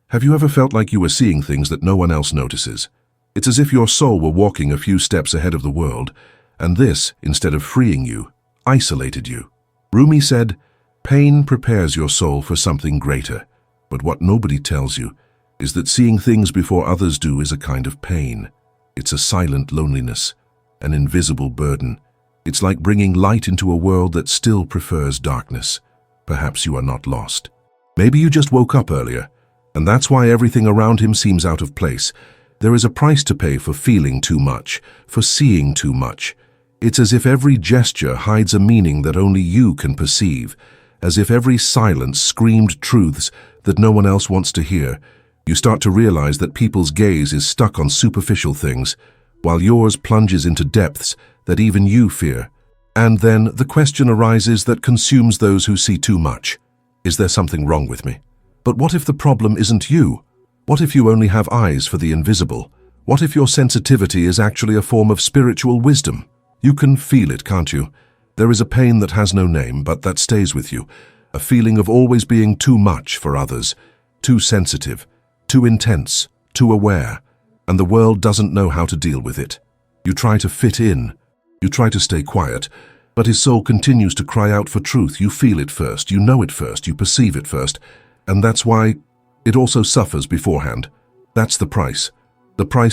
Have you ever felt like you were seeing things that no one else notices? It's as if your soul were walking a few steps ahead of the world, and this, instead of freeing you, isolated you. Rumi said, "Pain prepares your soul for something greater, but what nobody tells you is that seeing things before others do is a kind of pain. It's a silent loneliness, an invisible burden. It's like bringing light into a world that still prefers darkness. Perhaps you are not lost. Maybe you just woke up earlier, and that's why everything around him seems out of place. There is a price to pay for feeling too much, for seeing too much. It's as if every gesture hides a meaning that only you can perceive, as if every silence screamed truths that no one else wants to hear. You start to realize that people's gaze is stuck on superficial things, while yours plunges into depths that even you fear. And then the question arises that consumes those who see too much. Is there something wrong with me? But what if the problem isn't you? What if you only have eyes for the invisible? What if your sensitivity is actually a form of spiritual wisdom? You can feel it, can't you? There is a pain that has no name, but that stays with you. A feeling of always being too much for others, too sensitive, too intense, too aware, and the world doesn't know how to deal with it. You try to fit in. You try to stay quiet, but his soul continues to cry out for truth. You feel it first, you know it first, you perceive it first, and that's why it also suffers beforehand. That's the price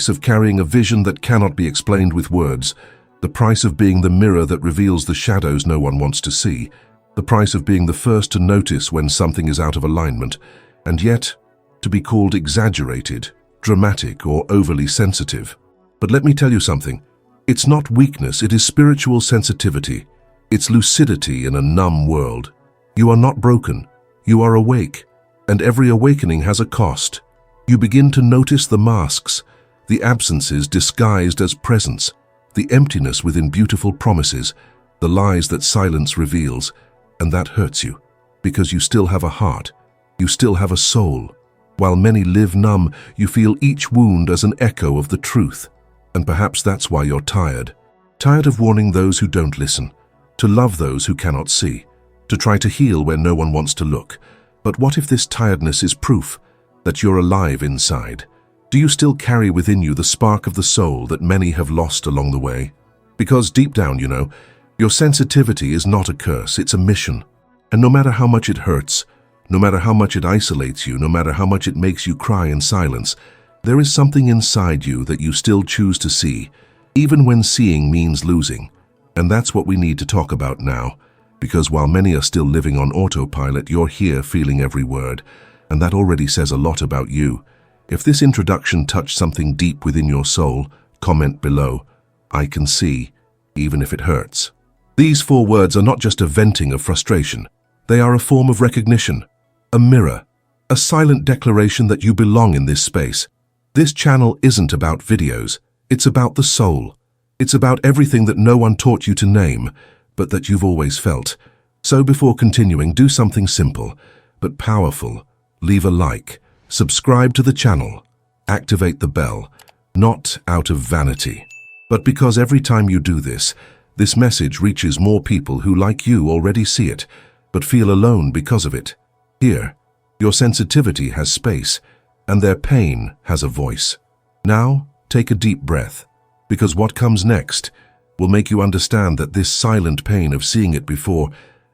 of carrying a vision that cannot be explained with words, the price of being the mirror that reveals the shadows no one wants to see, the price of being the first to notice when something is out of alignment, and yet to be called exaggerated, dramatic, or overly sensitive. But let me tell you something. It's not weakness, it is spiritual sensitivity. It's lucidity in a numb world. You are not broken. You are awake. And every awakening has a cost. You begin to notice the masks, the absences disguised as presence, the emptiness within beautiful promises, the lies that silence reveals, and that hurts you, because you still have a heart, you still have a soul. While many live numb, you feel each wound as an echo of the truth. And perhaps that's why you're tired. Tired of warning those who don't listen, to love those who cannot see, to try to heal where no one wants to look. But what if this tiredness is proof that you're alive inside? Do you still carry within you the spark of the soul that many have lost along the way? Because deep down, you know, your sensitivity is not a curse, it's a mission. And no matter how much it hurts, no matter how much it isolates you, no matter how much it makes you cry in silence, there is something inside you that you still choose to see, even when seeing means losing. And that's what we need to talk about now. Because while many are still living on autopilot, you're here feeling every word, and that already says a lot about you. If this introduction touched something deep within your soul, comment below. I can see, even if it hurts. These 4 words are not just a venting of frustration. They are a form of recognition, a mirror, a silent declaration that you belong in this space. This channel isn't about videos. It's about the soul. It's about everything that no one taught you to name, but that you've always felt. So before continuing, do something simple, but powerful. Leave a like, subscribe to the channel, activate the bell, not out of vanity, but because every time you do this, this message reaches more people who, like you, already see it, but feel alone because of it. Here, your sensitivity has space, and their pain has a voice. Now, take a deep breath, because what comes next will make you understand that this silent pain of seeing it before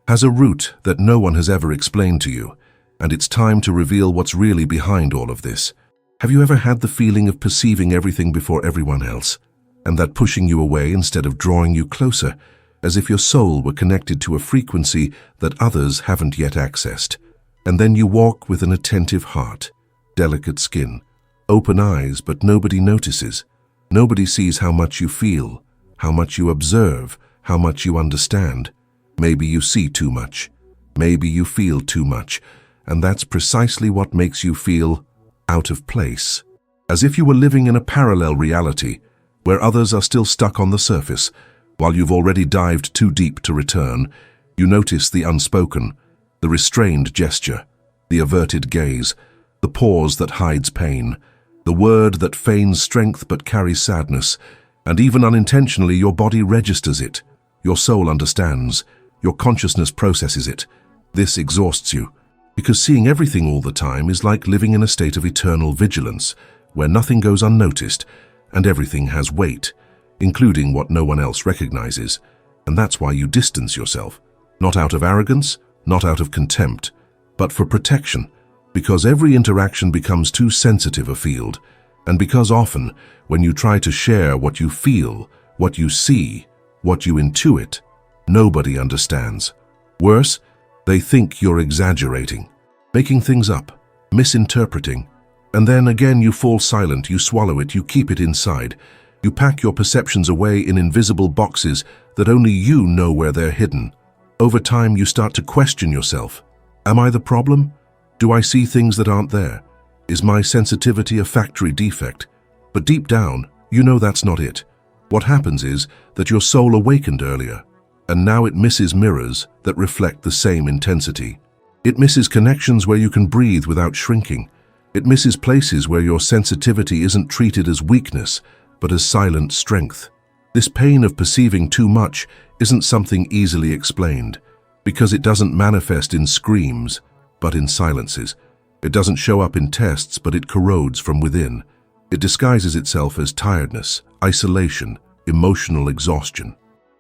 has a root that no one has ever explained to you, and it's time to reveal what's really behind all of this. Have you ever had the feeling of perceiving everything before everyone else, and that pushing you away instead of drawing you closer, as if your soul were connected to a frequency that others haven't yet accessed? And then you walk with an attentive heart, delicate skin, open eyes, but nobody notices. Nobody sees how much you feel, how much you observe, how much you understand. Maybe you see too much. Maybe you feel too much. And that's precisely what makes you feel out of place. As if you were living in a parallel reality, where others are still stuck on the surface, while you've already dived too deep to return. You notice the unspoken, the restrained gesture, the averted gaze, the pause that hides pain, the word that feigns strength but carries sadness, and even unintentionally your body registers it. Your soul understands. Your consciousness processes it. This exhausts you. because seeing everything all the time is like living in a state of eternal vigilance, where nothing goes unnoticed and everything has weight, including what no one else recognizes. And that's why you distance yourself, not out of arrogance, not out of contempt, but for protection, because every interaction becomes too sensitive a field, and because often, when you try to share what you feel, what you see, what you intuit, nobody understands. Worse, they think you're exaggerating, making things up, misinterpreting, and then again you fall silent, you swallow it, you keep it inside. You pack your perceptions away in invisible boxes that only you know where they're hidden. Over time, you start to question yourself. Am I the problem? Do I see things that aren't there? Is my sensitivity a factory defect? But deep down, you know that's not it. What happens is that your soul awakened earlier, and now it misses mirrors that reflect the same intensity. It misses connections where you can breathe without shrinking. It misses places where your sensitivity isn't treated as weakness, but as silent strength. This pain of perceiving too much isn't something easily explained, because it doesn't manifest in screams, but in silences. It doesn't show up in tests, but it corrodes from within. It disguises itself as tiredness, isolation, emotional exhaustion.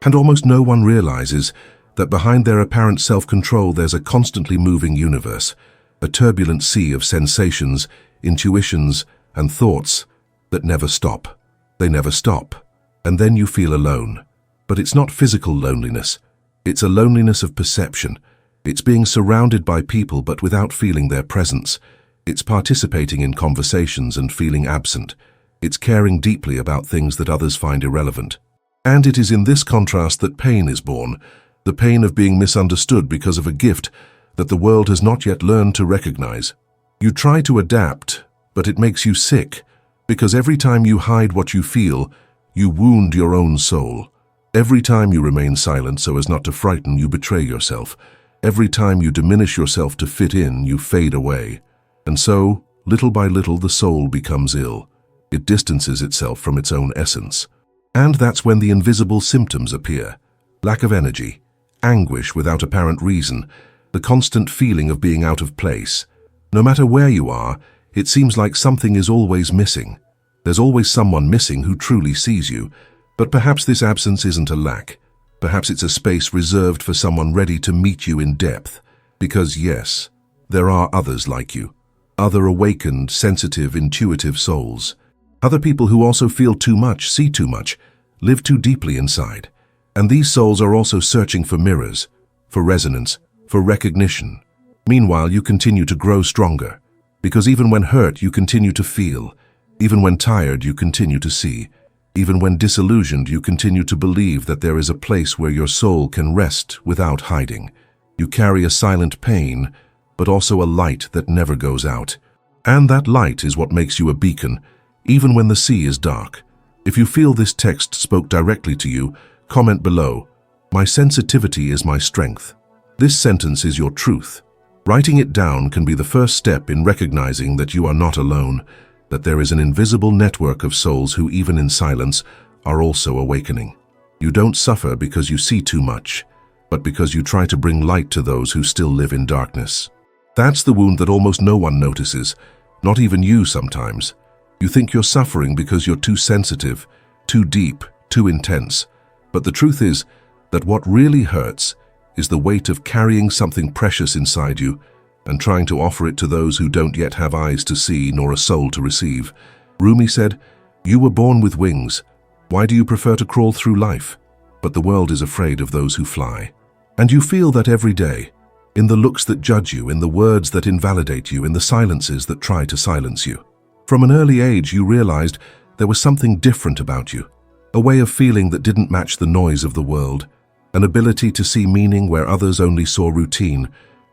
And almost no one realizes that behind their apparent self-control there's a constantly moving universe, a turbulent sea of sensations, intuitions, and thoughts that never stop. They never stop. And then you feel alone. But it's not physical loneliness. It's a loneliness of perception. It's being surrounded by people but without feeling their presence. It's participating in conversations and feeling absent. It's caring deeply about things that others find irrelevant. And it is in this contrast that pain is born, the pain of being misunderstood because of a gift that the world has not yet learned to recognize. You try to adapt, but it makes you sick, because every time you hide what you feel, you wound your own soul. Every time you remain silent so as not to frighten, you betray yourself. Every time you diminish yourself to fit in, you fade away. And so, little by little, the soul becomes ill. It distances itself from its own essence. And that's when the invisible symptoms appear. Lack of energy, anguish without apparent reason, the constant feeling of being out of place. No matter where you are, it seems like something is always missing. There's always someone missing who truly sees you, but perhaps this absence isn't a lack. Perhaps it's a space reserved for someone ready to meet you in depth. Because yes, there are others like you. Other awakened, sensitive, intuitive souls. Other people who also feel too much, see too much, live too deeply inside. And these souls are also searching for mirrors, for resonance, for recognition. Meanwhile, you continue to grow stronger. Because even when hurt, you continue to feel. Even when tired, you continue to see. Even when disillusioned, you continue to believe that there is a place where your soul can rest without hiding. You carry a silent pain, but also a light that never goes out. And that light is what makes you a beacon, even when the sea is dark. If you feel this text spoke directly to you, comment below, "My sensitivity is my strength." This sentence is your truth. Writing it down can be the first step in recognizing that you are not alone, that there is an invisible network of souls who, even in silence, are also awakening. You don't suffer because you see too much, but because you try to bring light to those who still live in darkness. That's the wound that almost no one notices, not even you sometimes. You think you're suffering because you're too sensitive, too deep, too intense. But the truth is that what really hurts is the weight of carrying something precious inside you and trying to offer it to those who don't yet have eyes to see nor a soul to receive. Rumi said, "You were born with wings. Why do you prefer to crawl through life? But the world is afraid of those who fly." And you feel that every day, in the looks that judge you, in the words that invalidate you, in the silences that try to silence you. From an early age, you realized there was something different about you, a way of feeling that didn't match the noise of the world, an ability to see meaning where others only saw routine.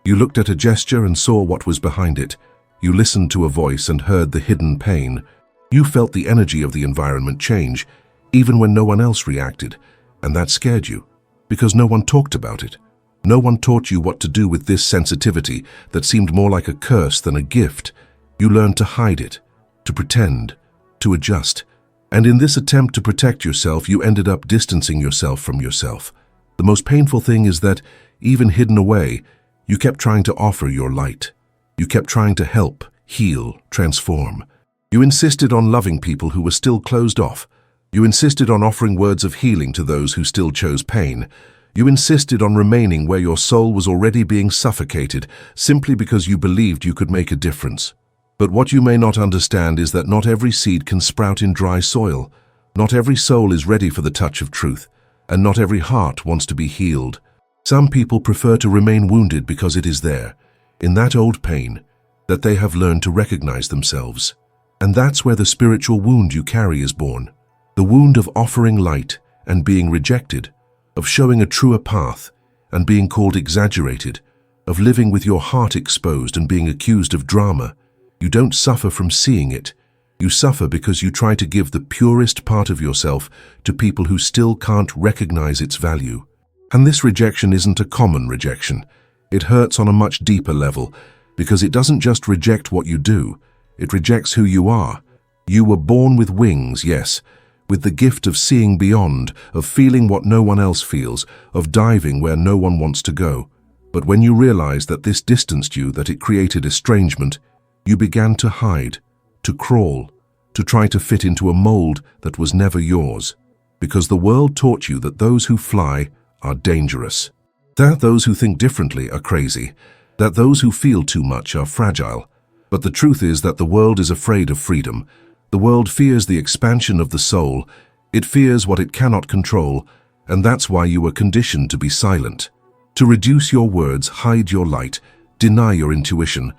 You looked at a gesture and saw what was behind it. You listened to a voice and heard the hidden pain. You felt the energy of the environment change, even when no one else reacted, and that scared you, because no one talked about it. No one taught you what to do with this sensitivity that seemed more like a curse than a gift. You learned to hide it, to pretend, to adjust. And in this attempt to protect yourself, you ended up distancing yourself from yourself. The most painful thing is that, even hidden away, you kept trying to offer your light. You kept trying to help, heal, transform. You insisted on loving people who were still closed off. You insisted on offering words of healing to those who still chose pain. You insisted on remaining where your soul was already being suffocated, simply because you believed you could make a difference. But what you may not understand is that not every seed can sprout in dry soil. Not every soul is ready for the touch of truth, and not every heart wants to be healed. Some people prefer to remain wounded because it is there, in that old pain, that they have learned to recognize themselves. And that's where the spiritual wound you carry is born. The wound of offering light and being rejected, of showing a truer path and being called exaggerated, of living with your heart exposed and being accused of drama. You don't suffer from seeing it. You suffer because you try to give the purest part of yourself to people who still can't recognize its value. And this rejection isn't a common rejection. It hurts on a much deeper level, because it doesn't just reject what you do, it rejects who you are. You were born with wings, yes, with the gift of seeing beyond, of feeling what no one else feels, of diving where no one wants to go. But when you realized that this distanced you, that it created estrangement, you began to hide, to crawl, to try to fit into a mold that was never yours, because the world taught you that those who fly are dangerous, that those who think differently are crazy, that those who feel too much are fragile. But the truth is that the world is afraid of freedom. The world fears the expansion of the soul. It fears what it cannot control, and that's why you were conditioned to be silent, to reduce your words, hide your light, deny your intuition,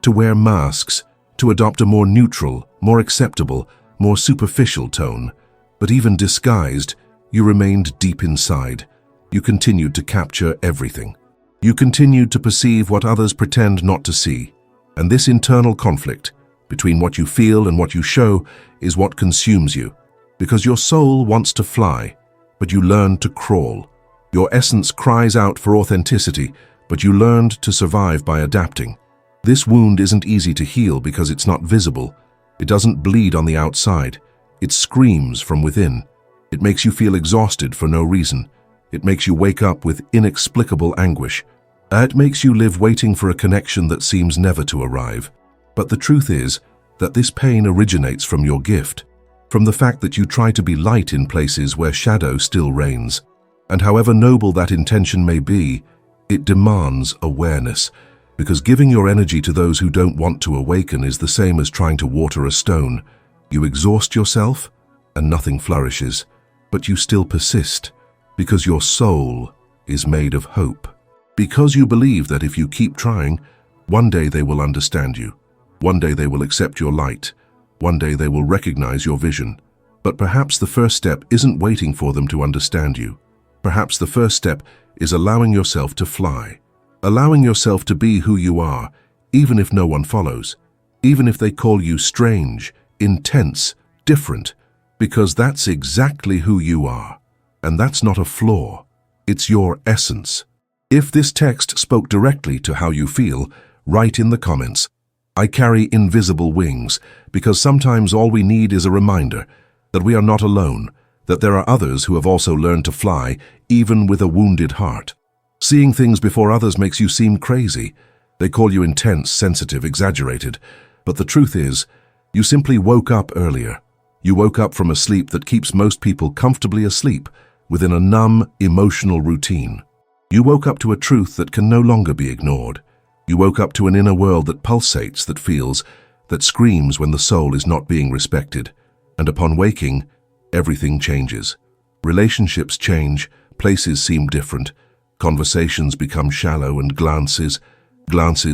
to wear masks, to adopt a more neutral, more acceptable, more superficial tone. But even disguised, you remained deep inside. You continued to capture everything. You continued to perceive what others pretend not to see. And this internal conflict between what you feel and what you show is what consumes you. Because your soul wants to fly, but you learned to crawl. Your essence cries out for authenticity, but you learned to survive by adapting. This wound isn't easy to heal because it's not visible. It doesn't bleed on the outside. It screams from within. It makes you feel exhausted for no reason. It makes you wake up with inexplicable anguish. It makes you live waiting for a connection that seems never to arrive. But the truth is that this pain originates from your gift, from the fact that you try to be light in places where shadow still reigns. And however noble that intention may be, it demands awareness, because giving your energy to those who don't want to awaken is the same as trying to water a stone. You exhaust yourself and nothing flourishes, but you still persist, because your soul is made of hope. Because you believe that if you keep trying, one day they will understand you. One day they will accept your light. One day they will recognize your vision. But perhaps the first step isn't waiting for them to understand you. Perhaps the first step is allowing yourself to fly. Allowing yourself to be who you are, even if no one follows. Even if they call you strange, intense, different. Because that's exactly who you are. And that's not a flaw. It's your essence. If this text spoke directly to how you feel, write in the comments. I carry invisible wings, because sometimes all we need is a reminder that we are not alone, that there are others who have also learned to fly, even with a wounded heart. Seeing things before others makes you seem crazy. They call you intense, sensitive, exaggerated. But the truth is, you simply woke up earlier. You woke up from a sleep that keeps most people comfortably asleep, within a numb, emotional routine. You woke up to a truth that can no longer be ignored. You woke up to an inner world that pulsates, that feels, that screams when the soul is not being respected. And upon waking, everything changes. Relationships change, places seem different, conversations become shallow, and glances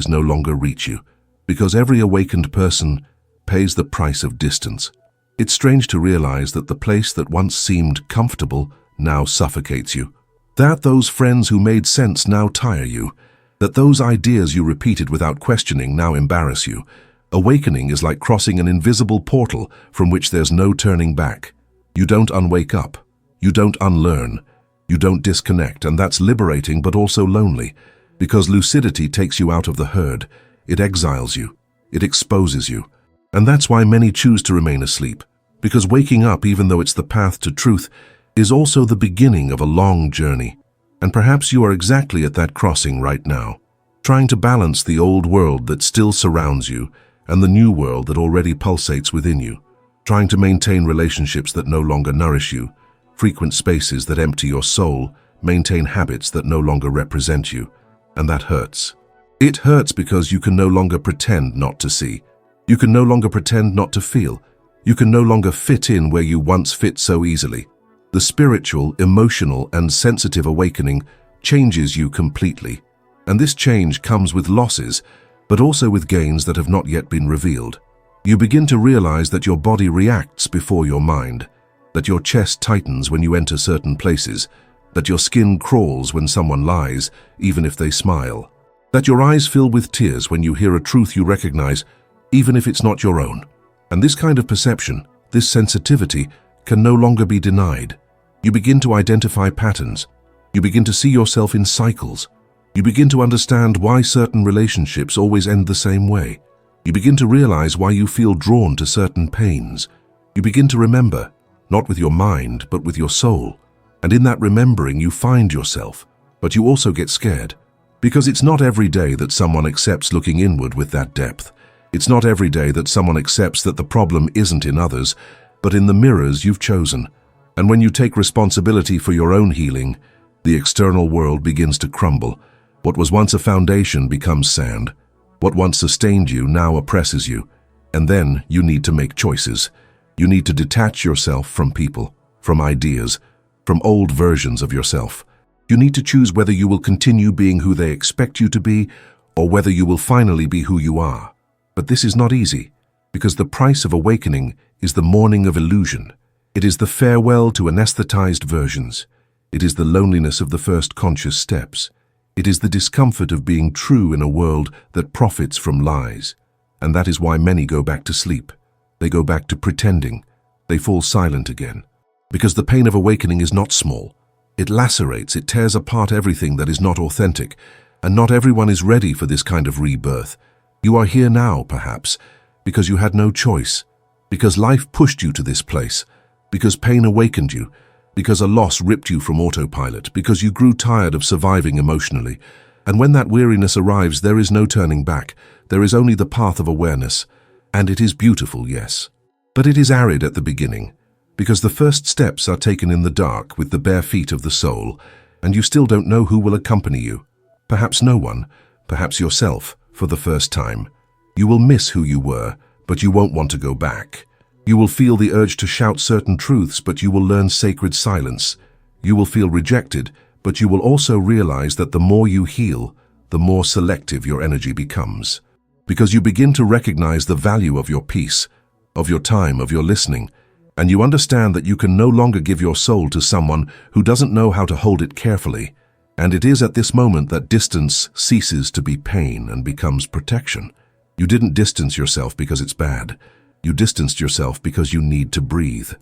no longer reach you, because every awakened person pays the price of distance. It's strange to realize that the place that once seemed comfortable now suffocates you. That those friends who made sense now tire you. That those ideas you repeated without questioning now embarrass you. Awakening is like crossing an invisible portal from which there's no turning back. You don't unwake up. You don't unlearn. You don't disconnect, and that's liberating but also lonely, because lucidity takes you out of the herd. It exiles you. It exposes you. And that's why many choose to remain asleep, because waking up, even though it's the path to truth, is also the beginning of a long journey. And perhaps you are exactly at that crossing right now. trying to balance the old world that still surrounds you and the new world that already pulsates within you, trying to maintain relationships that no longer nourish you, frequent spaces that empty your soul, maintain habits that no longer represent you, and that hurts. It hurts because you can no longer pretend not to see. You can no longer pretend not to feel. You can no longer fit in where you once fit so easily. The spiritual, emotional, and sensitive awakening changes you completely. And this change comes with losses, but also with gains that have not yet been revealed. You begin to realize that your body reacts before your mind, that your chest tightens when you enter certain places, that your skin crawls when someone lies, even if they smile, that your eyes fill with tears when you hear a truth you recognize, even if it's not your own. And this kind of perception, this sensitivity, can no longer be denied. You begin to identify patterns. You begin to see yourself in cycles. You begin to understand why certain relationships always end the same way. You begin to realize why you feel drawn to certain pains. You begin to remember, not with your mind, but with your soul. And in that remembering, you find yourself, but you also get scared. Because it's not every day that someone accepts looking inward with that depth. It's not every day that someone accepts that the problem isn't in others, but in the mirrors you've chosen. And when you take responsibility for your own healing, the external world begins to crumble. What was once a foundation becomes sand. What once sustained you now oppresses you. And then you need to make choices. You need to detach yourself from people, from ideas, from old versions of yourself. You need to choose whether you will continue being who they expect you to be, or whether you will finally be who you are. But this is not easy, because the price of awakening is the mourning of illusion. It is the farewell to anesthetized versions. It is the loneliness of the first conscious steps. It is the discomfort of being true in a world that profits from lies. And that is why many go back to sleep. They go back to pretending. They fall silent again. Because the pain of awakening is not small. It lacerates, it tears apart everything that is not authentic. And not everyone is ready for this kind of rebirth. You are here now, perhaps, because you had no choice. Because life pushed you to this place. Because pain awakened you. Because a loss ripped you from autopilot, because you grew tired of surviving emotionally. And when that weariness arrives, there is no turning back. There is only the path of awareness. And it is beautiful, yes. But it is arid at the beginning, because the first steps are taken in the dark with the bare feet of the soul, and you still don't know who will accompany you. Perhaps no one, perhaps yourself, for the first time. You will miss who you were, but you won't want to go back. You will feel the urge to shout certain truths, but you will learn sacred silence. You will feel rejected, but you will also realize that the more you heal, the more selective your energy becomes. Because you begin to recognize the value of your peace, of your time, of your listening, and you understand that you can no longer give your soul to someone who doesn't know how to hold it carefully. And it is at this moment that distance ceases to be pain and becomes protection. You didn't distance yourself because it's bad. You distanced yourself because you need to breathe,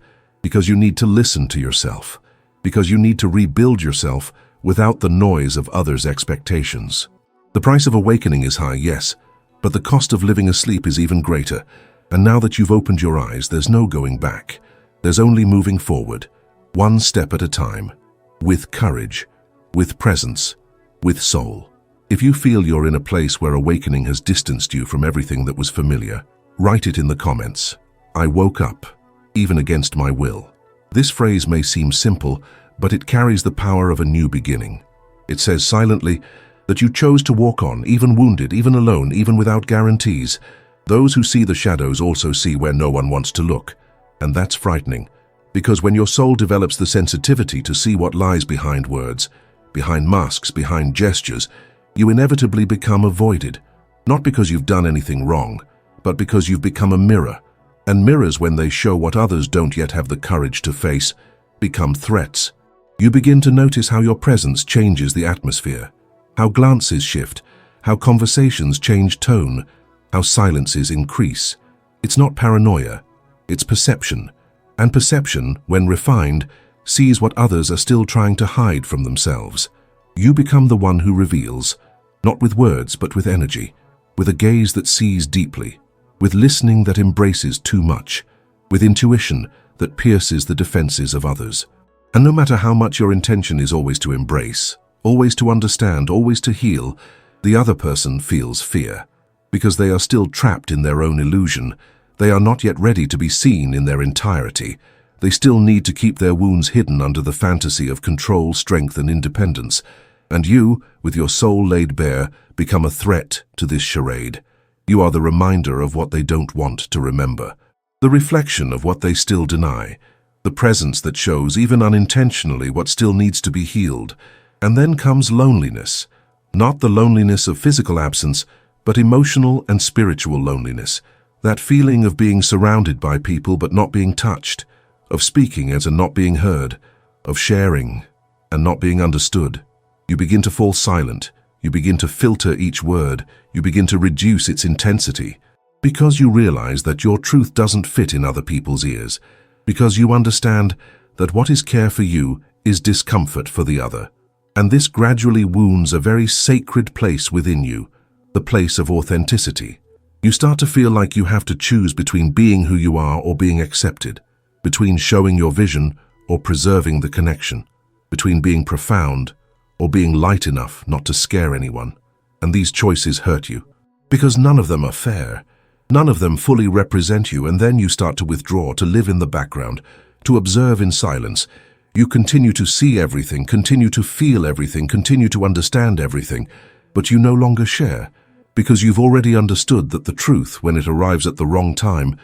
because you need to listen to yourself, because you need to rebuild yourself without the noise of others' expectations. The price of awakening is high, yes, but the cost of living asleep is even greater. And now that you've opened your eyes, there's no going back. There's only moving forward, one step at a time, with courage, with presence, with soul. If you feel you're in a place where awakening has distanced you from everything that was familiar, write it in the comments. I woke up, even against my will. This phrase may seem simple, but it carries the power of a new beginning. It says silently that you chose to walk on, even wounded, even alone, even without guarantees. Those who see the shadows also see where no one wants to look. And that's frightening, because when your soul develops the sensitivity to see what lies behind words, behind masks, behind gestures, you inevitably become avoided. Not because you've done anything wrong, but because you've become a mirror. And mirrors, when they show what others don't yet have the courage to face, become threats. You begin to notice how your presence changes the atmosphere, how glances shift, how conversations change tone, how silences increase. It's not paranoia, it's perception. And perception, when refined, sees what others are still trying to hide from themselves. You become the one who reveals, not with words but with energy, with a gaze that sees deeply, with listening that embraces too much, with intuition that pierces the defenses of others. And no matter how much your intention is always to embrace, always to understand, always to heal, The other person feels fear, because they are still trapped in their own illusion. They are not yet ready to be seen in their entirety. They still need to keep their wounds hidden under the fantasy of control, strength, and independence. And you, with your soul laid bare, become a threat to this charade. You are the reminder of what they don't want to remember, the reflection of what they still deny, the presence that shows, even unintentionally, what still needs to be healed. And then comes loneliness. Not the loneliness of physical absence, but emotional and spiritual loneliness. That feeling of being surrounded by people but not being touched, of speaking and not being heard, of sharing and not being understood. You begin to fall silent. You begin to filter each word. You begin to reduce its intensity, because you realize that your truth doesn't fit in other people's ears, because you understand that what is care for you is discomfort for the other. And this gradually wounds a very sacred place within you, the place of authenticity. You start to feel like you have to choose between being who you are or being accepted, between showing your vision or preserving the connection, between being profound or being light enough not to scare anyone. And these choices hurt you, because none of them are fair. None of them fully represent you, and then you start to withdraw, to live in the background, to observe in silence. You continue to see everything, continue to feel everything, continue to understand everything, but you no longer share, because you've already understood that the truth, when it arrives at the wrong time,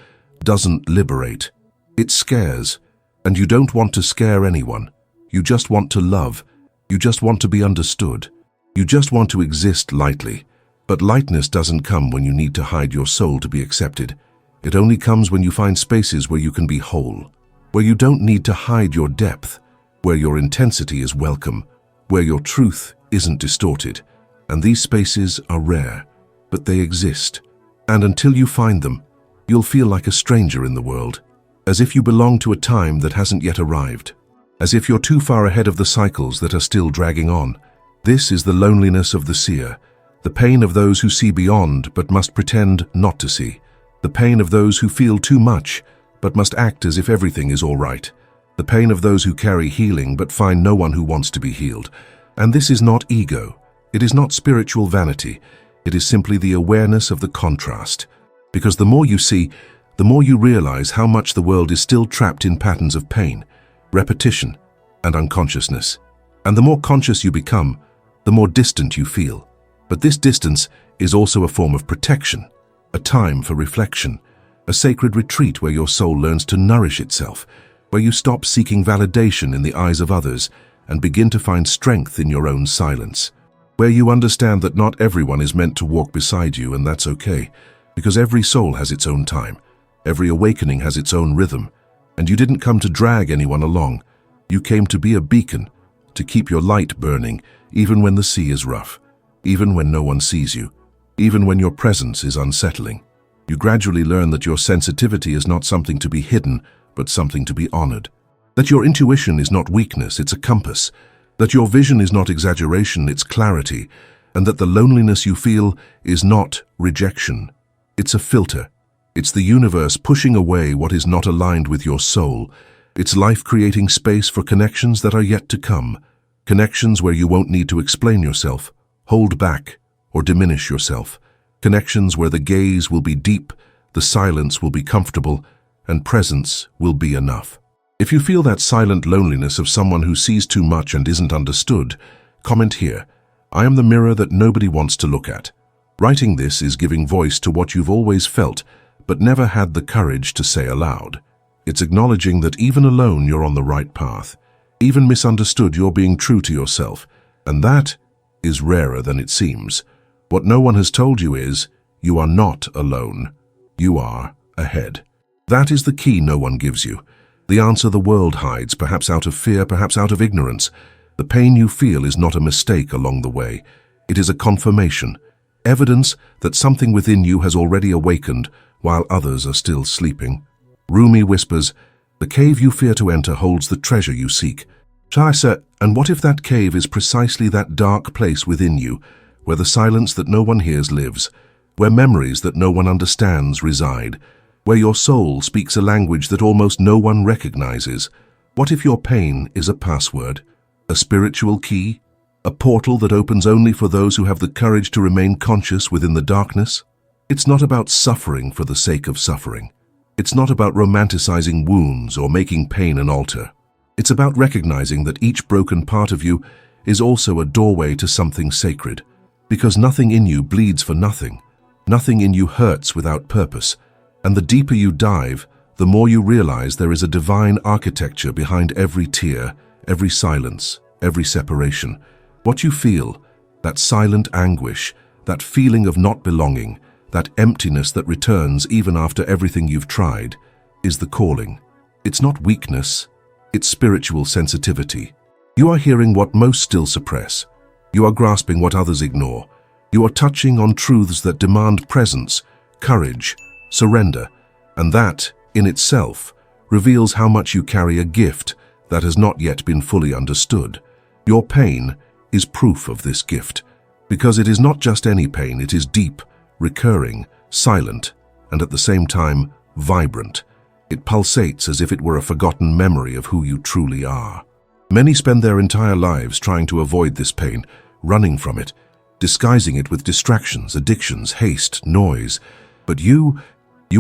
doesn't liberate. It scares, and you don't want to scare anyone. You just want to love. You just want to be understood. You just want to exist lightly. But lightness doesn't come when you need to hide your soul to be accepted. It only comes when you find spaces where you can be whole, where you don't need to hide your depth, where your intensity is welcome, where your truth isn't distorted. And these spaces are rare, but they exist. And until you find them, you'll feel like a stranger in the world, as if you belong to a time that hasn't yet arrived, as if you're too far ahead of the cycles that are still dragging on. This is the loneliness of the seer, the pain of those who see beyond but must pretend not to see, the pain of those who feel too much but must act as if everything is all right, the pain of those who carry healing but find no one who wants to be healed. And this is not ego. It is not spiritual vanity. It is simply the awareness of the contrast. Because the more you see, the more you realize how much the world is still trapped in patterns of pain, repetition, and unconsciousness. And the more conscious you become, the more distant you feel. But this distance is also a form of protection, a time for reflection, a sacred retreat where your soul learns to nourish itself, where you stop seeking validation in the eyes of others and begin to find strength in your own silence, where you understand that not everyone is meant to walk beside you, and that's okay, because every soul has its own time, every awakening has its own rhythm, and you didn't come to drag anyone along. You came to be a beacon, to keep your light burning, even when the sea is rough, even when no one sees you, even when your presence is unsettling. You gradually learn that your sensitivity is not something to be hidden, but something to be honored. That your intuition is not weakness, it's a compass. That your vision is not exaggeration, it's clarity. And that the loneliness you feel is not rejection. It's a filter. It's the universe pushing away what is not aligned with your soul. It's life creating space for connections that are yet to come. Connections where you won't need to explain yourself, hold back, or diminish yourself. Connections where the gaze will be deep, the silence will be comfortable, and presence will be enough. If you feel that silent loneliness of someone who sees too much and isn't understood, comment here. I am the mirror that nobody wants to look at. Writing this is giving voice to what you've always felt, but never had the courage to say aloud. It's acknowledging that even alone you're on the right path. Even misunderstood, you're being true to yourself. And that is rarer than it seems. What no one has told you is, you are not alone. You are ahead. That is the key no one gives you. The answer the world hides, perhaps out of fear, perhaps out of ignorance. The pain you feel is not a mistake along the way. It is a confirmation, evidence that something within you has already awakened while others are still sleeping. Rumi whispers, the cave you fear to enter holds the treasure you seek. Shaisa, and what if that cave is precisely that dark place within you, where the silence that no one hears lives, where memories that no one understands reside, where your soul speaks a language that almost no one recognizes? What if your pain is a password, a spiritual key, A portal that opens only for those who have the courage to remain conscious within the darkness? It's not about suffering for the sake of suffering. It's not about romanticizing wounds or making pain an altar. It's about recognizing that each broken part of you is also a doorway to something sacred, because nothing in you bleeds for nothing. Nothing in you hurts without purpose, and the deeper you dive, the more you realize there is a divine architecture behind every tear, every silence, every separation. What you feel, that silent anguish, that feeling of not belonging, that emptiness that returns even after everything you've tried, is the calling. It's not weakness, it's spiritual sensitivity. You are hearing what most still suppress. You are grasping what others ignore. You are touching on truths that demand presence, courage, surrender, and that, in itself, reveals how much you carry a gift that has not yet been fully understood. Your pain is proof of this gift, because it is not just any pain, it is deep, recurring, silent, and at the same time, vibrant. It pulsates as if it were a forgotten memory of who you truly are. Many spend their entire lives trying to avoid this pain, running from it, disguising it with distractions, addictions, haste, noise. But you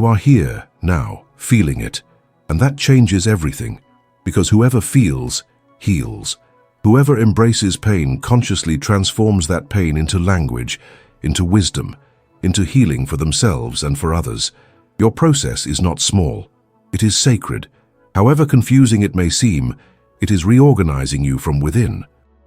are here, now, feeling it. And that changes everything, because whoever feels, heals. Whoever embraces pain consciously transforms that pain into language, into wisdom, into healing for themselves and for others. Your process is not small. It is sacred. However confusing it may seem, it is reorganizing you from within.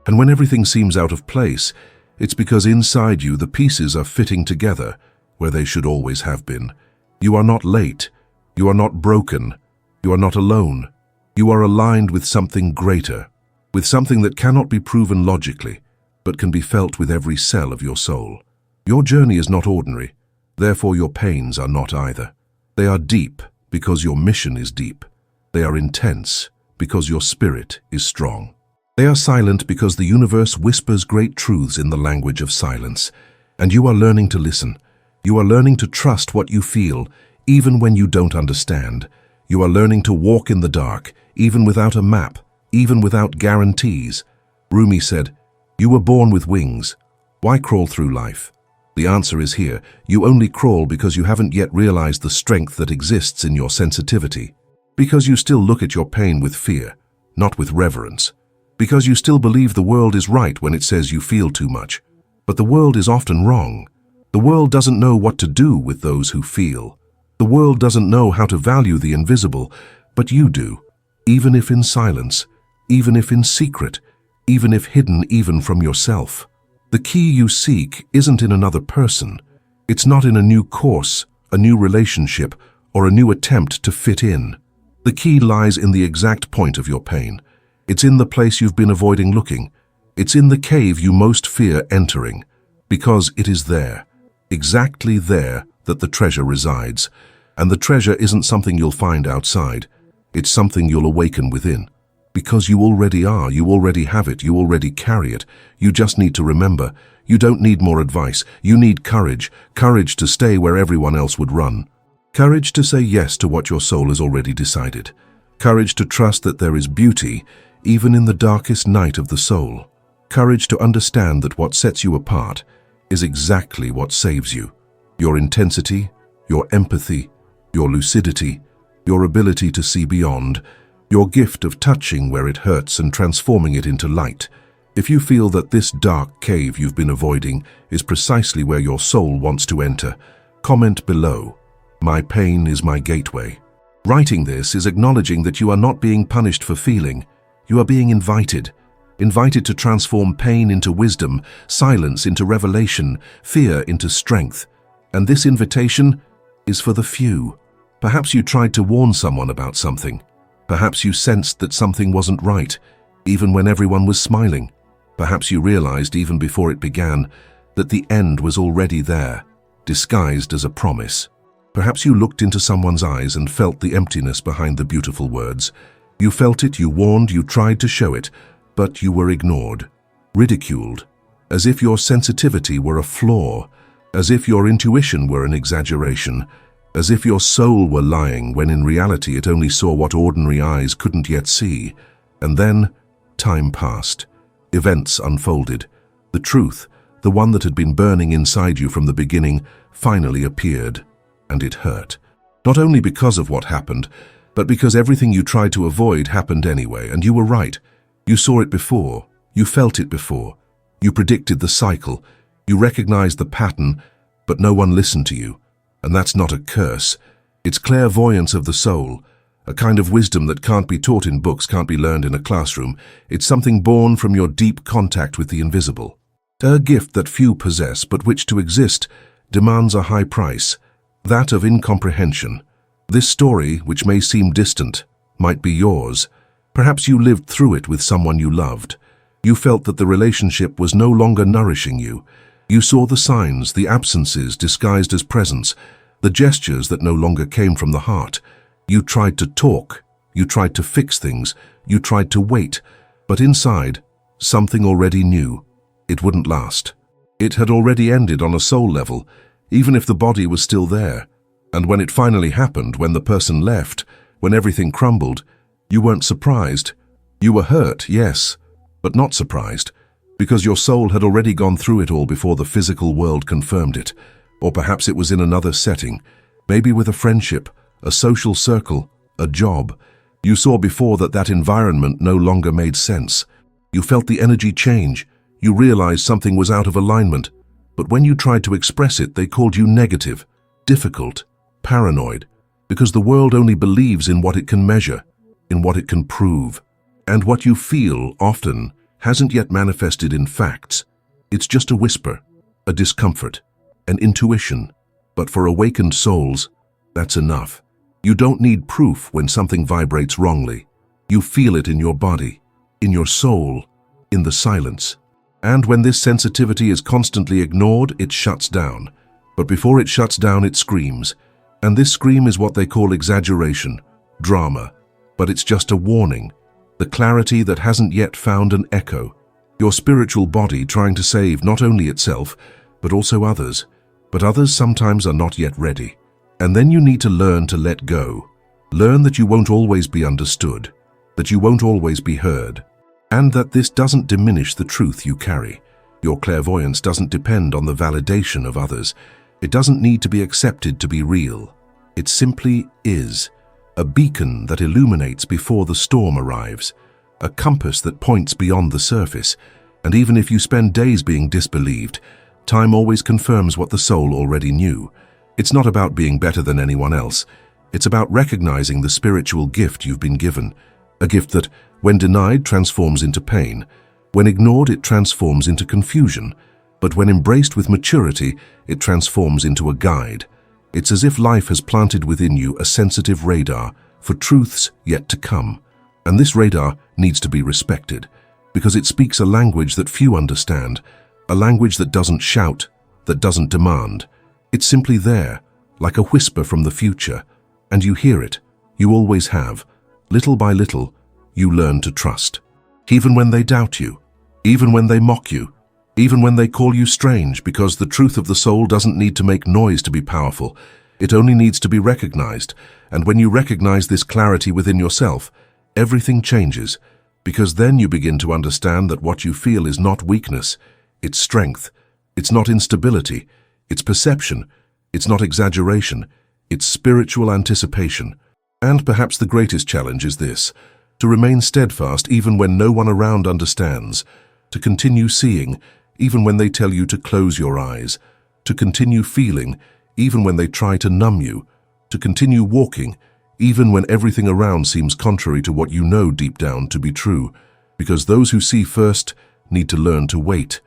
And when everything seems out of place, it's because inside you the pieces are fitting together where they should always have been. You are not late. You are not broken. You are not alone. You are aligned with something greater, with something that cannot be proven logically, but can be felt with every cell of your soul. Your journey is not ordinary, therefore your pains are not either. They are deep because your mission is deep. They are intense because your spirit is strong. They are silent because the universe whispers great truths in the language of silence, and you are learning to listen. You are learning to trust what you feel, even when you don't understand. You are learning to walk in the dark, even without a map, even without guarantees. Rumi said, "You were born with wings. Why crawl through life?" The answer is here. You only crawl because you haven't yet realized the strength that exists in your sensitivity. Because you still look at your pain with fear, not with reverence. Because you still believe the world is right when it says you feel too much. But the world is often wrong. The world doesn't know what to do with those who feel. The world doesn't know how to value the invisible, but you do, even if in silence, even if in secret, even if hidden even from yourself. The key you seek isn't in another person. It's not in a new course, a new relationship, or a new attempt to fit in. The key lies in the exact point of your pain. It's in the place you've been avoiding looking. It's in the cave you most fear entering, because it is there, exactly there, that the treasure resides. And the treasure isn't something you'll find outside. It's something you'll awaken within. Because you already are, you already have it, you already carry it. You just need to remember. You don't need more advice. You need courage. Courage to stay where everyone else would run. Courage to say yes to what your soul has already decided. Courage to trust that there is beauty, even in the darkest night of the soul. Courage to understand that what sets you apart is exactly what saves you. Your intensity, your empathy, your lucidity, your ability to see beyond, your gift of touching where it hurts and transforming it into light. If you feel that this dark cave you've been avoiding is precisely where your soul wants to enter, comment below. My pain is my gateway. Writing this is acknowledging that you are not being punished for feeling. You are being invited. Invited to transform pain into wisdom, silence into revelation, fear into strength. And this invitation is for the few. Perhaps you tried to warn someone about something. Perhaps you sensed that something wasn't right, even when everyone was smiling. Perhaps you realized even before it began that the end was already there, disguised as a promise. Perhaps you looked into someone's eyes and felt the emptiness behind the beautiful words. You felt it, you warned, you tried to show it, but you were ignored, ridiculed, as if your sensitivity were a flaw, as if your intuition were an exaggeration, as if your soul were lying when in reality it only saw what ordinary eyes couldn't yet see. And then, time passed. Events unfolded. The truth, the one that had been burning inside you from the beginning, finally appeared, and it hurt. Not only because of what happened, but because everything you tried to avoid happened anyway, and you were right. You saw it before, you felt it before, you predicted the cycle, you recognized the pattern, but no one listened to you. And that's not a curse. It's clairvoyance of the soul, a kind of wisdom that can't be taught in books, can't be learned in a classroom. It's something born from your deep contact with the invisible. A gift that few possess, but which to exist demands a high price, that of incomprehension. This story, which may seem distant, might be yours. Perhaps you lived through it with someone you loved. You felt that the relationship was no longer nourishing you. You saw the signs, the absences disguised as presence, the gestures that no longer came from the heart. You tried to talk, you tried to fix things, you tried to wait, but inside, something already knew. It wouldn't last. It had already ended on a soul level, even if the body was still there. And when it finally happened, when the person left, when everything crumbled, you weren't surprised. You were hurt, yes, but not surprised, because your soul had already gone through it all before the physical world confirmed it. Or perhaps it was in another setting, maybe with a friendship, a social circle, a job. You saw before that environment no longer made sense. You felt the energy change. You realized something was out of alignment. But when you tried to express it, they called you negative, difficult, paranoid, because the world only believes in what it can measure, in what it can prove. And what you feel often hasn't yet manifested in facts. It's just a whisper, a discomfort, an intuition. But for awakened souls, that's enough. You don't need proof when something vibrates wrongly. You feel it in your body, in your soul, in the silence. And when this sensitivity is constantly ignored, it shuts down. But before it shuts down, it screams. And this scream is what they call exaggeration, drama. But it's just a warning, the clarity that hasn't yet found an echo. Your spiritual body trying to save not only itself, but also others. But others sometimes are not yet ready. And then you need to learn to let go. Learn that you won't always be understood, that you won't always be heard, and that this doesn't diminish the truth you carry. Your clairvoyance doesn't depend on the validation of others. It doesn't need to be accepted to be real. It simply is. A beacon that illuminates before the storm arrives. A compass that points beyond the surface. And even if you spend days being disbelieved, time always confirms what the soul already knew. It's not about being better than anyone else. It's about recognizing the spiritual gift you've been given. A gift that, when denied, transforms into pain. When ignored, it transforms into confusion. But when embraced with maturity, it transforms into a guide. It's as if life has planted within you a sensitive radar for truths yet to come. And this radar needs to be respected, because it speaks a language that few understand, a language that doesn't shout, that doesn't demand. It's simply there, like a whisper from the future, and you hear it. You always have. Little by little, you learn to trust. Even when they doubt you, even when they mock you, even when they call you strange, because the truth of the soul doesn't need to make noise to be powerful. It only needs to be recognized. And when you recognize this clarity within yourself, everything changes, because then you begin to understand that what you feel is not weakness, it's strength. It's not instability, it's perception. It's not exaggeration, it's spiritual anticipation. And perhaps the greatest challenge is this: to remain steadfast even when no one around understands, to continue seeing even when they tell you to close your eyes, to continue feeling even when they try to numb you, to continue walking even when everything around seems contrary to what you know deep down to be true, because those who see first need to learn to wait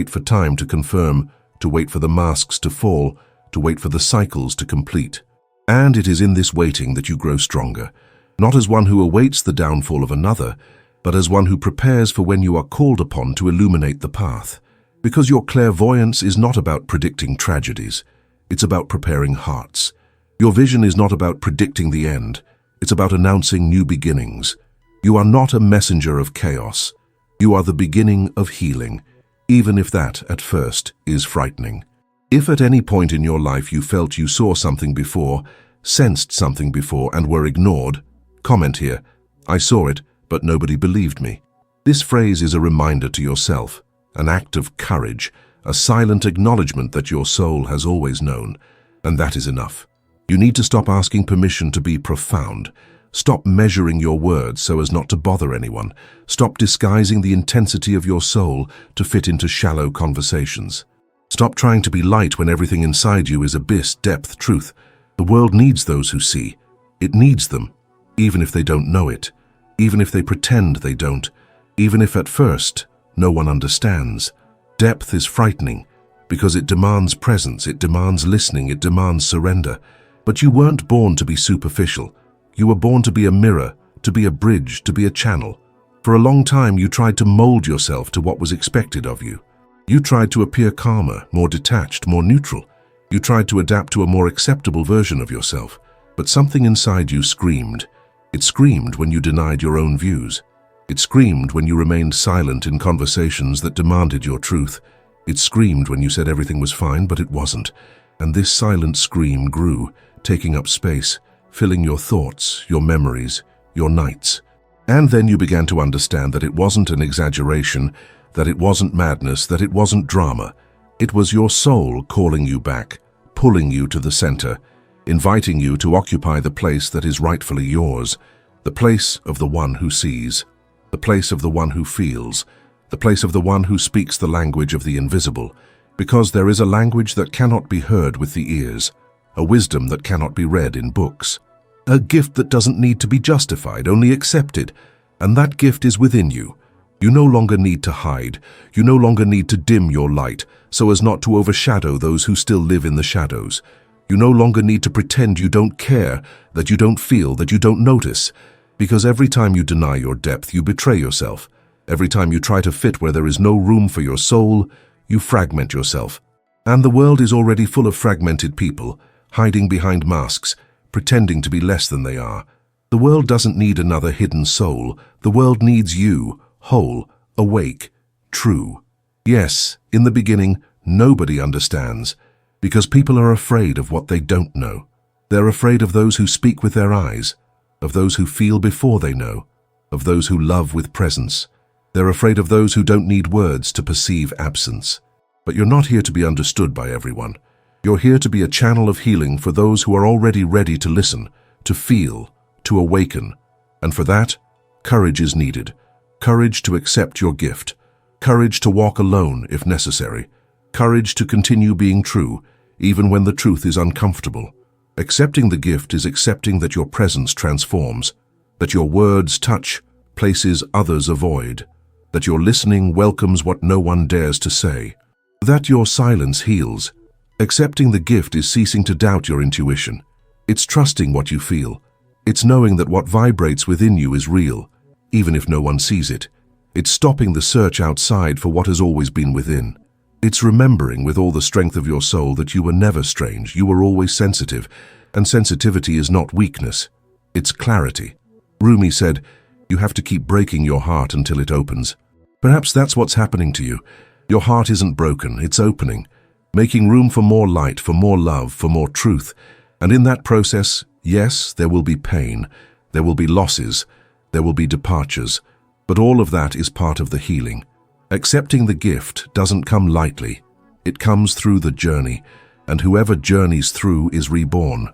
for time to confirm, to wait for the masks to fall, to wait for the cycles to complete. And it is in this waiting that you grow stronger, not as one who awaits the downfall of another, but as one who prepares for when you are called upon to illuminate the path. Because your clairvoyance is not about predicting tragedies, it's about preparing hearts. Your vision is not about predicting the end, it's about announcing new beginnings. You are not a messenger of chaos, you are the beginning of healing, even if that, at first, is frightening. If at any point in your life you felt you saw something before, sensed something before, and were ignored, comment here: I saw it, but nobody believed me. This phrase is a reminder to yourself, an act of courage, a silent acknowledgement that your soul has always known, and that is enough. You need to stop asking permission to be profound. Stop measuring your words so as not to bother anyone. Stop disguising the intensity of your soul to fit into shallow conversations. Stop trying to be light when everything inside you is abyss, depth, truth. The world needs those who see. It needs them, even if they don't know it, even if they pretend they don't, even if at first no one understands. Depth is frightening because it demands presence, it demands listening, it demands surrender. But you weren't born to be superficial. You were born to be a mirror, to be a bridge, to be a channel. For a long time you tried to mold yourself to what was expected of you. You tried to appear calmer, more detached, more neutral. You tried to adapt to a more acceptable version of yourself. But something inside you screamed. It screamed when you denied your own views. It screamed when you remained silent in conversations that demanded your truth. It screamed when you said everything was fine, but it wasn't. And this silent scream grew, taking up space, filling your thoughts, your memories, your nights. And then you began to understand that it wasn't an exaggeration, that it wasn't madness, that it wasn't drama. It was your soul calling you back, pulling you to the center, inviting you to occupy the place that is rightfully yours, the place of the one who sees, the place of the one who feels, the place of the one who speaks the language of the invisible, because there is a language that cannot be heard with the ears, a wisdom that cannot be read in books, a gift that doesn't need to be justified, only accepted, and that gift is within you. You no longer need to hide, you no longer need to dim your light so as not to overshadow those who still live in the shadows. You no longer need to pretend you don't care, that you don't feel, that you don't notice, because every time you deny your depth, you betray yourself. Every time you try to fit where there is no room for your soul, you fragment yourself. And the world is already full of fragmented people, hiding behind masks, pretending to be less than they are. The world doesn't need another hidden soul. The world needs you, whole, awake, true. Yes, in the beginning, nobody understands, because people are afraid of what they don't know. They're afraid of those who speak with their eyes, of those who feel before they know, of those who love with presence. They're afraid of those who don't need words to perceive absence. But you're not here to be understood by everyone. You're here to be a channel of healing for those who are already ready to listen, to feel, to awaken. And for that, courage is needed. Courage to accept your gift. Courage to walk alone if necessary. Courage to continue being true, even when the truth is uncomfortable. Accepting the gift is accepting that your presence transforms, that your words touch places others avoid, that your listening welcomes what no one dares to say, that your silence heals. Accepting the gift is ceasing to doubt your intuition. It's trusting what you feel. It's knowing that what vibrates within you is real, even if no one sees it. It's stopping the search outside for what has always been within. It's remembering with all the strength of your soul that you were never strange, you were always sensitive, and sensitivity is not weakness, it's clarity. Rumi said, you have to keep breaking your heart until it opens. Perhaps that's what's happening to you. Your heart isn't broken, it's opening, making room for more light, for more love, for more truth. And in that process, yes, there will be pain, there will be losses, there will be departures, but all of that is part of the healing. Accepting the gift doesn't come lightly. It comes through the journey, and whoever journeys through is reborn,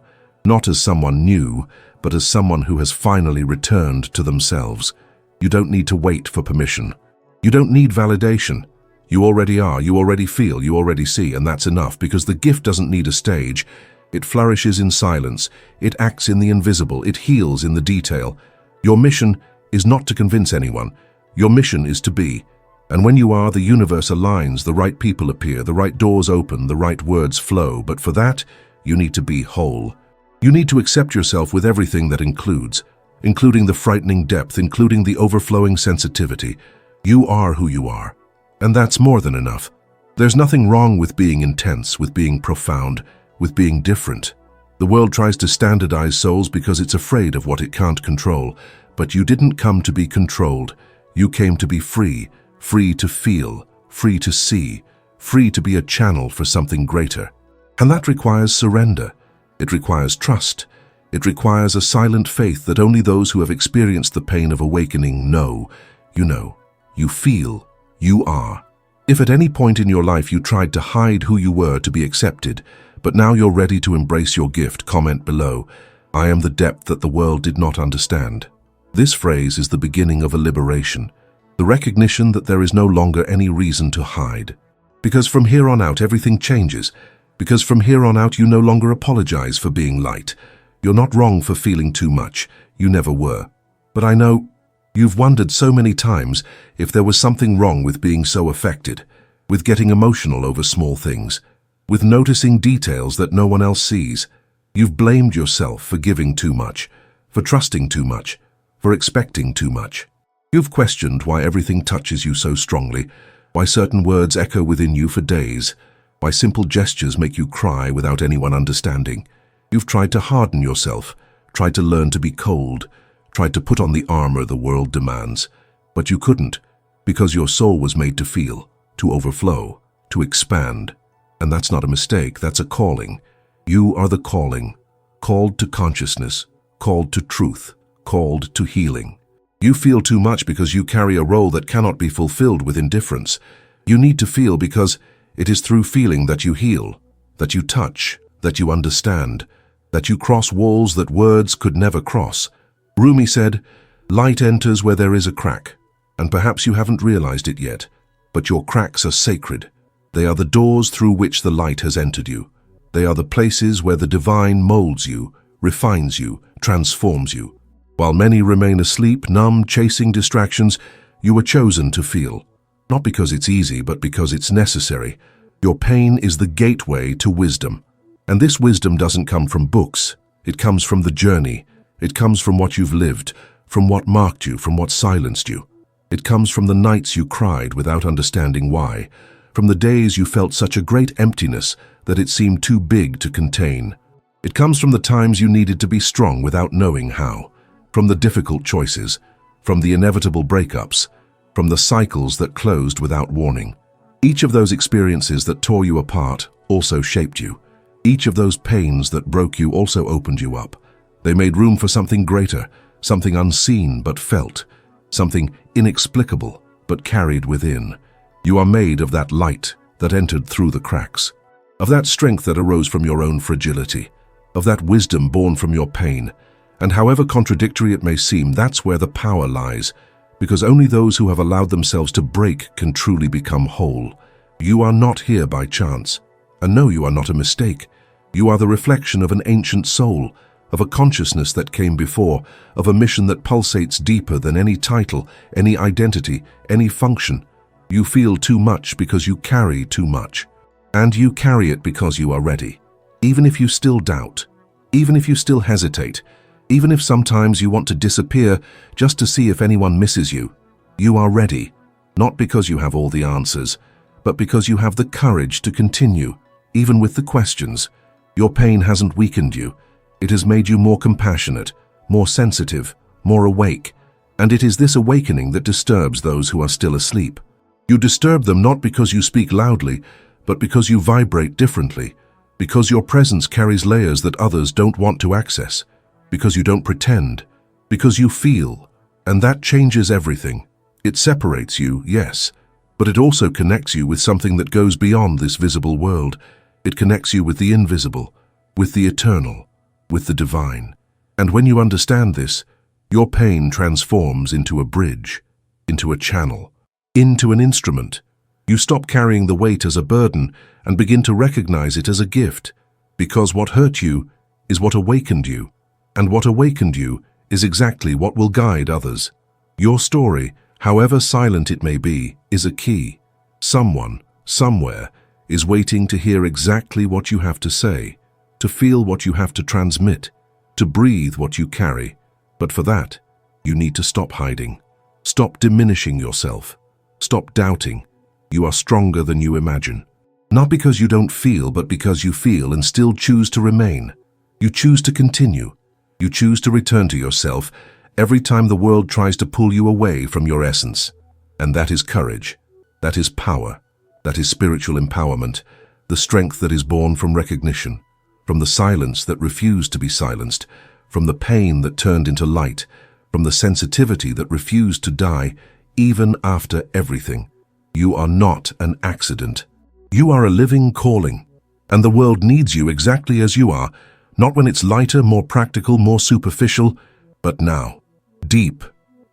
not as someone new, but as someone who has finally returned to themselves. You don't need to wait for permission. You don't need validation. You already are, you already feel, you already see, and that's enough, because the gift doesn't need a stage. It flourishes in silence, it acts in the invisible, it heals in the detail. Your mission is not to convince anyone. Your mission is to be. And when you are, the universe aligns, the right people appear, the right doors open, the right words flow. But for that, you need to be whole. You need to accept yourself with everything that includes, including the frightening depth, including the overflowing sensitivity. You are who you are. And that's more than enough. There's nothing wrong with being intense, with being profound, with being different. The world tries to standardize souls because it's afraid of what it can't control. But you didn't come to be controlled. You came to be free. Free to feel, free to see, free to be a channel for something greater. And that requires surrender. It requires trust. It requires a silent faith that only those who have experienced the pain of awakening know. You know. you feel, you are. If at any point in your life you tried to hide who you were to be accepted, but now you're ready to embrace your gift, comment below, "I am the depth that the world did not understand." This phrase is the beginning of a liberation, the recognition that there is no longer any reason to hide. Because from here on out everything changes. Because from here on out you no longer apologize for being light. You're not wrong for feeling too much. You never were. But I know you've wondered so many times if there was something wrong with being so affected, with getting emotional over small things, with noticing details that no one else sees. You've blamed yourself for giving too much, for trusting too much, for expecting too much. You've questioned why everything touches you so strongly, why certain words echo within you for days, why simple gestures make you cry without anyone understanding. You've tried to harden yourself, tried to learn to be cold, tried to put on the armor the world demands, but you couldn't, because your soul was made to feel, to overflow, to expand. And that's not a mistake, that's a calling. You are the calling, called to consciousness, called to truth, called to healing. You feel too much because you carry a role that cannot be fulfilled with indifference. You need to feel because it is through feeling that you heal, that you touch, that you understand, that you cross walls that words could never cross. Rumi said, "Light enters where there is a crack, and perhaps you haven't realized it yet, but your cracks are sacred. They are the doors through which the light has entered you. They are the places where the divine molds you, refines you, transforms you. While many remain asleep, numb, chasing distractions, you were chosen to feel. Not because it's easy, but because it's necessary. Your pain is the gateway to wisdom. And this wisdom doesn't come from books. It comes from the journey. It comes from what you've lived, from what marked you, from what silenced you. It comes from the nights you cried without understanding why, from the days you felt such a great emptiness that it seemed too big to contain. It comes from the times you needed to be strong without knowing how, from the difficult choices, from the inevitable breakups, from the cycles that closed without warning. Each of those experiences that tore you apart also shaped you. Each of those pains that broke you also opened you up. They made room for something greater, something unseen but felt, something inexplicable but carried within. You are made of that light that entered through the cracks, of that strength that arose from your own fragility, of that wisdom born from your pain. And however contradictory it may seem, that's where the power lies, because only those who have allowed themselves to break can truly become whole. You are not here by chance. And no, you are not a mistake. You are the reflection of an ancient soul, of a consciousness that came before, of a mission that pulsates deeper than any title, any identity, any function. You feel too much because you carry too much. And you carry it because you are ready. Even if you still doubt, even if you still hesitate, even if sometimes you want to disappear just to see if anyone misses you, you are ready, not because you have all the answers, but because you have the courage to continue, even with the questions. Your pain hasn't weakened you. It has made you more compassionate, more sensitive, more awake, and it is this awakening that disturbs those who are still asleep. You disturb them not because you speak loudly, but because you vibrate differently, because your presence carries layers that others don't want to access, because you don't pretend, because you feel, and that changes everything. It separates you, yes, but it also connects you with something that goes beyond this visible world. It connects you with the invisible, with the eternal, with the divine. And when you understand this, your pain transforms into a bridge, into a channel, into an instrument. You stop carrying the weight as a burden and begin to recognize it as a gift, because what hurt you is what awakened you, and what awakened you is exactly what will guide others. Your story, however silent it may be, is a key. Someone, somewhere, is waiting to hear exactly what you have to say, to feel what you have to transmit, to breathe what you carry. But for that, you need to stop hiding. Stop diminishing yourself. Stop doubting. You are stronger than you imagine. Not because you don't feel, but because you feel and still choose to remain. You choose to continue. You choose to return to yourself every time the world tries to pull you away from your essence. And that is courage. That is power. That is spiritual empowerment, the strength that is born from recognition, from the silence that refused to be silenced, from the pain that turned into light, from the sensitivity that refused to die, even after everything. You are not an accident. You are a living calling, and the world needs you exactly as you are, not when it's lighter, more practical, more superficial, but now. Deep,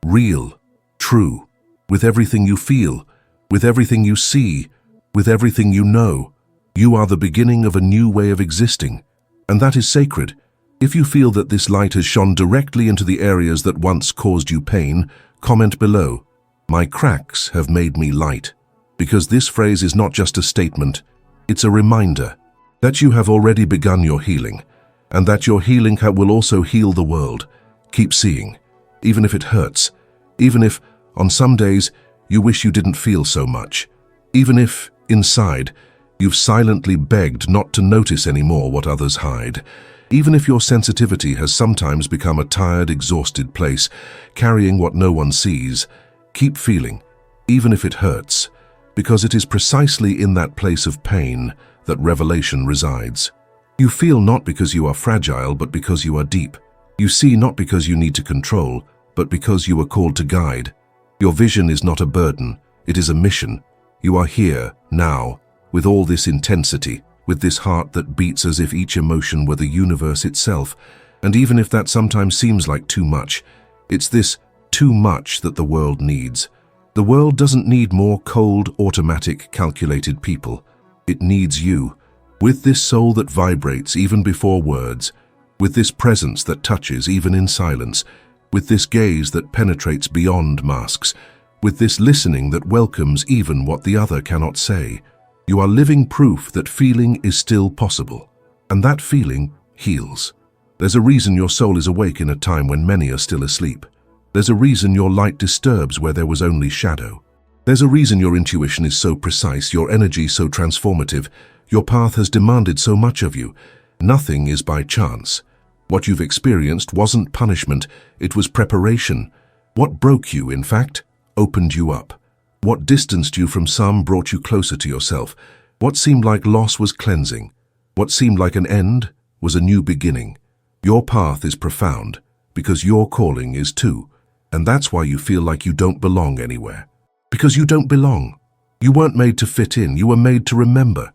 real, true, with everything you feel, with everything you see, with everything you know. You are the beginning of a new way of existing, and that is sacred. If you feel that this light has shone directly into the areas that once caused you pain, comment below, "My cracks have made me light." Because this phrase is not just a statement, it's a reminder that you have already begun your healing, and that your healing will also heal the world. Keep seeing, even if it hurts, even if, on some days, you wish you didn't feel so much, even if, inside, you've silently begged not to notice anymore what others hide, even if your sensitivity has sometimes become a tired, exhausted place, carrying what no one sees. Keep feeling, even if it hurts, because it is precisely in that place of pain that revelation resides. You feel not because you are fragile, but because you are deep. You see not because you need to control, but because you are called to guide. Your vision is not a burden, it is a mission. You are here, now, with all this intensity, with this heart that beats as if each emotion were the universe itself. And even if that sometimes seems like too much, it's this too much that the world needs. The world doesn't need more cold, automatic, calculated people. It needs you, with this soul that vibrates even before words, with this presence that touches even in silence, with this gaze that penetrates beyond masks, with this listening that welcomes even what the other cannot say. You are living proof that feeling is still possible, and that feeling heals. There's a reason your soul is awake in a time when many are still asleep. There's a reason your light disturbs where there was only shadow. There's a reason your intuition is so precise, your energy so transformative, your path has demanded so much of you. Nothing is by chance. What you've experienced wasn't punishment, it was preparation. What broke you, in fact, opened you up. What distanced you from some brought you closer to yourself. What seemed like loss was cleansing. What seemed like an end was a new beginning. Your path is profound, because your calling is too. And that's why you feel like you don't belong anywhere. Because you don't belong. You weren't made to fit in, you were made to remember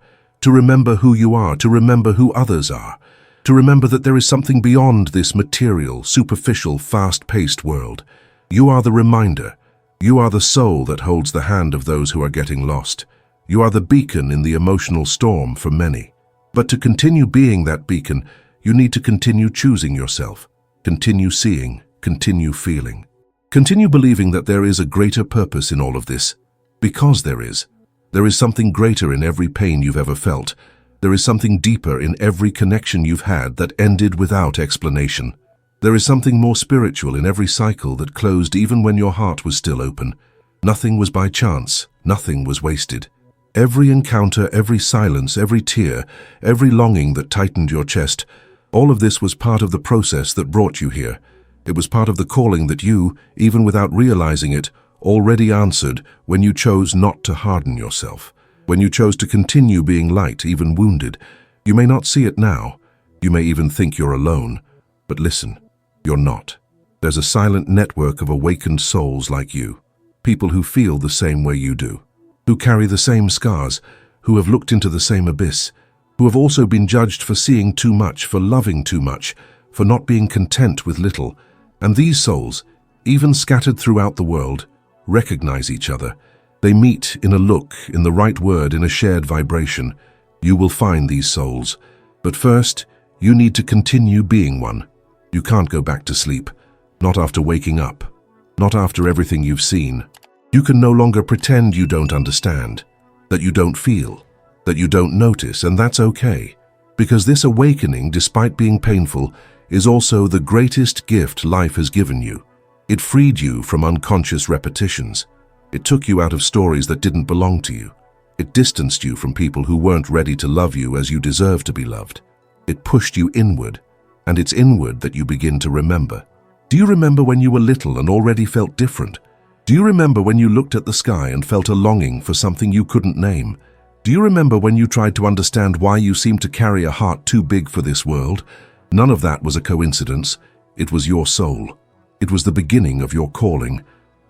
who you are, to remember who others are, to remember that there is something beyond this material, superficial, fast-paced world. You are the reminder. You are the soul that holds the hand of those who are getting lost. You are the beacon in the emotional storm for many. But to continue being that beacon, you need to continue choosing yourself, continue seeing, continue feeling. Continue believing that there is a greater purpose in all of this. Because there is. There is something greater in every pain you've ever felt. There is something deeper in every connection you've had that ended without explanation. There is something more spiritual in every cycle that closed even when your heart was still open. Nothing was by chance. Nothing was wasted. Every encounter, every silence, every tear, every longing that tightened your chest, all of this was part of the process that brought you here. It was part of the calling that you, even without realizing it, already answered when you chose not to harden yourself, when you chose to continue being light, even wounded. You may not see it now. You may even think you're alone. But listen, you're not. There's a silent network of awakened souls like you, people who feel the same way you do, who carry the same scars, who have looked into the same abyss, who have also been judged for seeing too much, for loving too much, for not being content with little. And these souls, even scattered throughout the world, recognize each other. They meet in a look, in the right word, in a shared vibration. You will find these souls. But first, you need to continue being one. You can't go back to sleep, not after waking up, not after everything you've seen. You can no longer pretend you don't understand, that you don't feel, that you don't notice, and that's okay. Because this awakening, despite being painful, is also the greatest gift life has given you. It freed you from unconscious repetitions. It took you out of stories that didn't belong to you. It distanced you from people who weren't ready to love you as you deserve to be loved. It pushed you inward, and it's inward that you begin to remember. Do you remember when you were little and already felt different? Do you remember when you looked at the sky and felt a longing for something you couldn't name? Do you remember when you tried to understand why you seemed to carry a heart too big for this world? None of that was a coincidence. It was your soul. It was the beginning of your calling,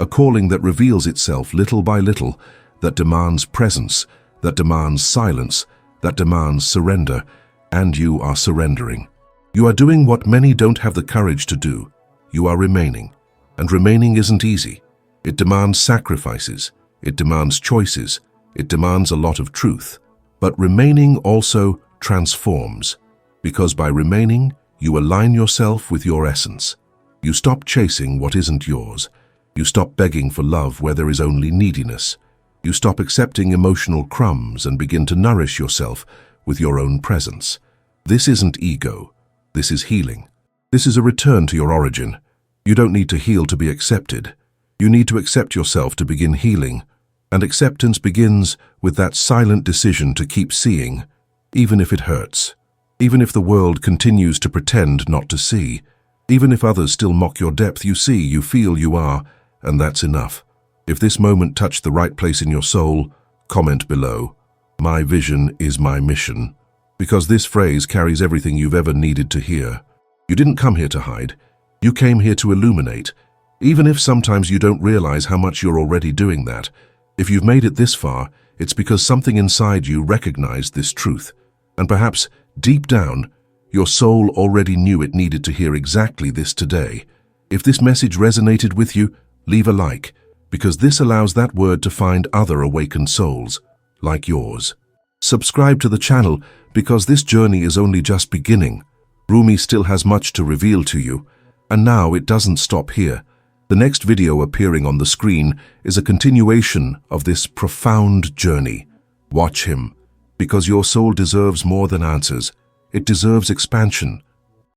a calling that reveals itself little by little, that demands presence, that demands silence, that demands surrender, and you are surrendering. You are doing what many don't have the courage to do. You are remaining. And remaining isn't easy. It demands sacrifices. It demands choices. It demands a lot of truth. But remaining also transforms, because by remaining, you align yourself with your essence. You stop chasing what isn't yours. You stop begging for love where there is only neediness. You stop accepting emotional crumbs and begin to nourish yourself with your own presence. This isn't ego. This is healing. This is a return to your origin. You don't need to heal to be accepted. You need to accept yourself to begin healing. And acceptance begins with that silent decision to keep seeing, even if it hurts. Even if the world continues to pretend not to see. Even if others still mock your depth, you see, you feel, you are, and that's enough. If this moment touched the right place in your soul, comment below. My vision is my mission. Because this phrase carries everything you've ever needed to hear. You didn't come here to hide. You came here to illuminate. Even if sometimes you don't realize how much you're already doing that. If you've made it this far, it's because something inside you recognized this truth. And perhaps, deep down, your soul already knew it needed to hear exactly this today. If this message resonated with you, leave a like, because this allows that word to find other awakened souls, like yours. Subscribe to the channel, because this journey is only just beginning. Rumi still has much to reveal to you, and now it doesn't stop here. The next video appearing on the screen is a continuation of this profound journey. Watch him, because your soul deserves more than answers. It deserves expansion.